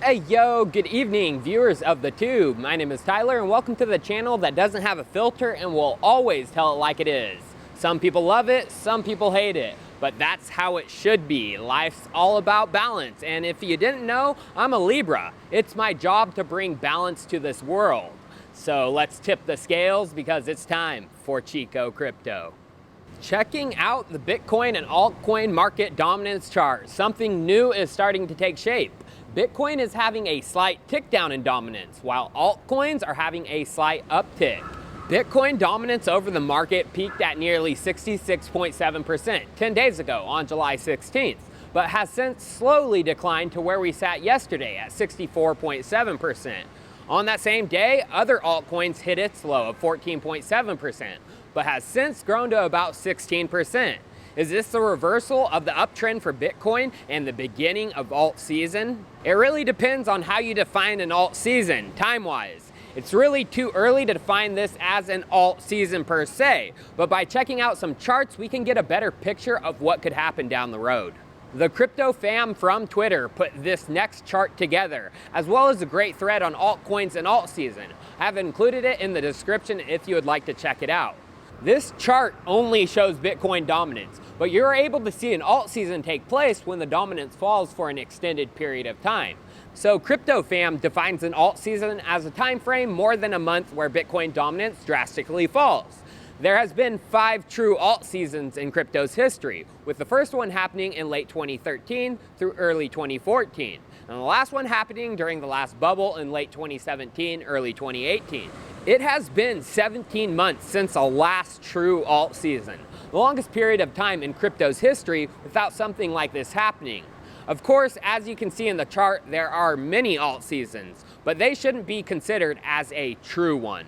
Hey yo, good evening viewers of the tube. My name is Tyler and welcome to the channel that doesn't have a filter and will always tell it like it is. Some people love it, some people hate it, but that's how it should be. Life's all about balance, and if you didn't know, I'm a Libra. It's my job to bring balance to this world. So let's tip the scales because it's time for Chico Crypto. Checking out the Bitcoin and altcoin market dominance chart, something new is starting to take shape. Bitcoin is having a slight tick down in dominance, while altcoins are having a slight uptick. Bitcoin dominance over the market peaked at nearly 66.7% 10 days ago on July 16th, but has since slowly declined to where we sat yesterday at 64.7%. On that same day, other altcoins hit its low of 14.7%, but has since grown to about 16%. Is this the reversal of the uptrend for Bitcoin and the beginning of alt season? It really depends on how you define an alt season, time-wise. It's really too early to define this as an alt season per se, but by checking out some charts, we can get a better picture of what could happen down the road. The crypto fam from Twitter put this next chart together, as well as a great thread on altcoins and alt season. I have included it in the description if you would like to check it out. This chart only shows Bitcoin dominance, but you're able to see an alt season take place when the dominance falls for an extended period of time. So Crypto Fam defines an alt season as a time frame more than a month where Bitcoin dominance drastically falls. There has been 5 true alt seasons in crypto's history, with the first one happening in late 2013 through early 2014, and the last one happening during the last bubble in late 2017, early 2018. It has been 17 months since the last true alt season, the longest period of time in crypto's history without something like this happening. Of course, as you can see in the chart, there are many alt seasons, but they shouldn't be considered as a true one.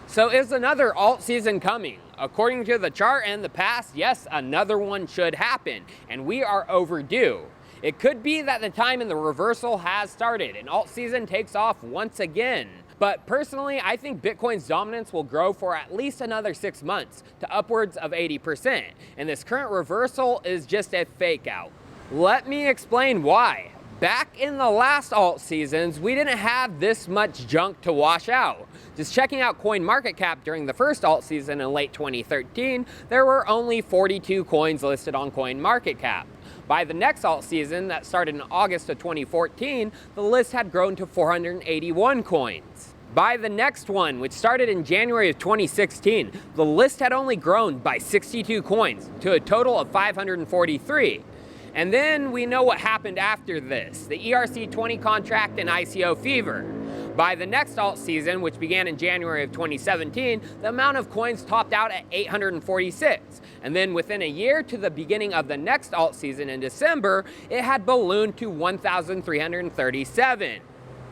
So is another alt season coming? According to the chart and the past, yes, another one should happen, and we are overdue. It could be that the time in the reversal has started and alt season takes off once again. But personally, I think Bitcoin's dominance will grow for at least another 6 months to upwards of 80%, and this current reversal is just a fake out. Let me explain why. Back in the last alt seasons, we didn't have this much junk to wash out. Just checking out CoinMarketCap during the first alt season in late 2013, there were only 42 coins listed on CoinMarketCap. By the next alt season that started in August of 2014, the list had grown to 481 coins. By the next one, which started in January of 2016, the list had only grown by 62 coins to a total of 543. And then we know what happened after this, the ERC20 contract and ICO fever. By the next alt season, which began in January of 2017, the amount of coins topped out at 846. And then within a year to the beginning of the next alt season in December, it had ballooned to 1,337.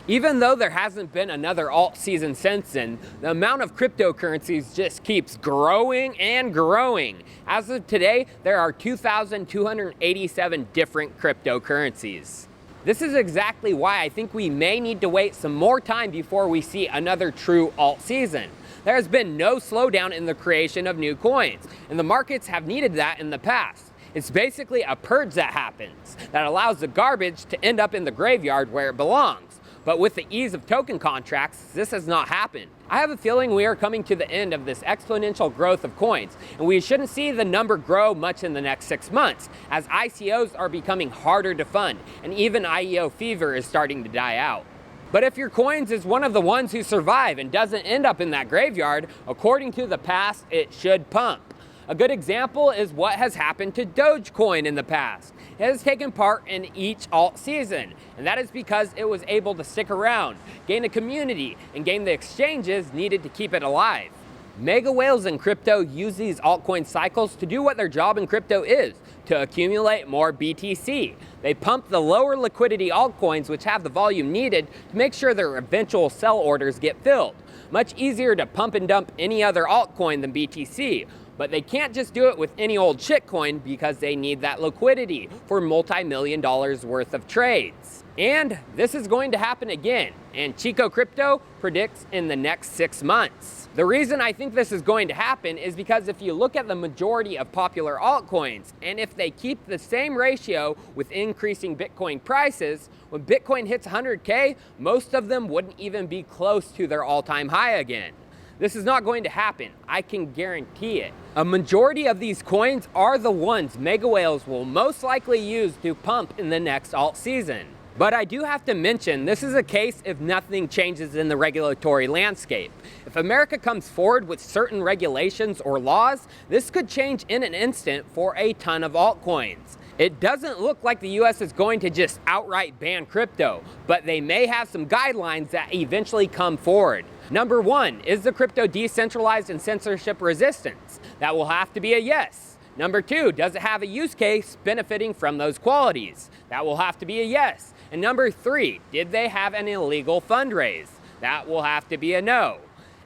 Even though there hasn't been another alt season since then, the amount of cryptocurrencies just keeps growing and growing. As of today, there are 2,287 different cryptocurrencies. This is exactly why I think we may need to wait some more time before we see another true alt season. There has been no slowdown in the creation of new coins, and the markets have needed that in the past. It's basically a purge that happens, that allows the garbage to end up in the graveyard where it belongs. But with the ease of token contracts, this has not happened. I have a feeling we are coming to the end of this exponential growth of coins, and we shouldn't see the number grow much in the next 6 months, as ICOs are becoming harder to fund, and even IEO fever is starting to die out. But if your coins is one of the ones who survive and doesn't end up in that graveyard, according to the past, it should pump. A good example is what has happened to Dogecoin in the past. It has taken part in each alt season, and that is because it was able to stick around, gain a community, and gain the exchanges needed to keep it alive. Mega whales in crypto use these altcoin cycles to do what their job in crypto is, to accumulate more BTC. They pump the lower liquidity altcoins which have the volume needed to make sure their eventual sell orders get filled. Much easier to pump and dump any other altcoin than BTC. But they can't just do it with any old shitcoin because they need that liquidity for multi-million dollars worth of trades. And this is going to happen again, and Chico Crypto predicts in the next 6 months. The reason I think this is going to happen is because if you look at the majority of popular altcoins, and if they keep the same ratio with increasing Bitcoin prices, when Bitcoin hits 100K, most of them wouldn't even be close to their all-time high again. This is not going to happen, I can guarantee it. A majority of these coins are the ones mega whales will most likely use to pump in the next alt season. But I do have to mention, this is a case if nothing changes in the regulatory landscape. If America comes forward with certain regulations or laws, this could change in an instant for a ton of altcoins. It doesn't look like the US is going to just outright ban crypto, but they may have some guidelines that eventually come forward. Number one, is the crypto decentralized and censorship resistant? That will have to be a yes. Number two, does it have a use case benefiting from those qualities? That will have to be a yes. And number three, did they have an illegal fundraise? That will have to be a no.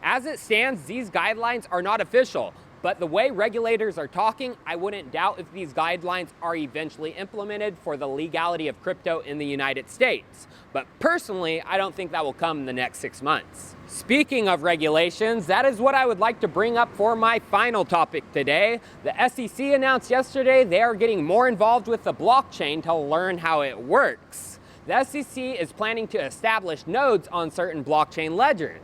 As it stands, these guidelines are not official, but the way regulators are talking, I wouldn't doubt if these guidelines are eventually implemented for the legality of crypto in the United States. But personally, I don't think that will come in the next 6 months. Speaking of regulations, that is what I would like to bring up for my final topic today. The SEC announced yesterday they are getting more involved with the blockchain to learn how it works. The SEC is planning to establish nodes on certain blockchain ledgers.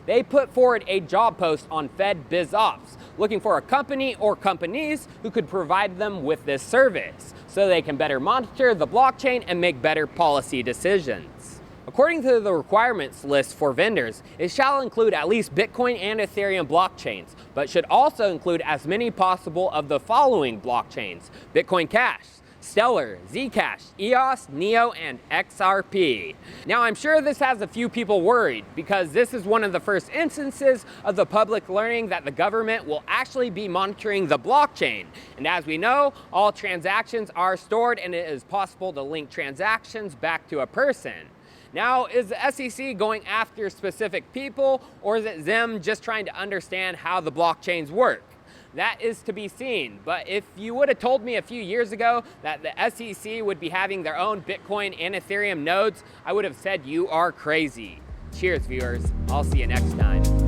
They put forward a job post on Fed BizOps, looking for a company or companies who could provide them with this service, so they can better monitor the blockchain and make better policy decisions. According to the requirements list for vendors, it shall include at least Bitcoin and Ethereum blockchains, but should also include as many possible of the following blockchains: Bitcoin Cash, Stellar, Zcash, EOS, Neo, and XRP. Now, I'm sure this has a few people worried because this is one of the first instances of the public learning that the government will actually be monitoring the blockchain. And as we know, all transactions are stored and it is possible to link transactions back to a person. Now, is the SEC going after specific people, or is it them just trying to understand how the blockchains work? That is to be seen, but if you would have told me a few years ago that the SEC would be having their own Bitcoin and Ethereum nodes, I would have said you are crazy. Cheers, viewers. I'll see you next time.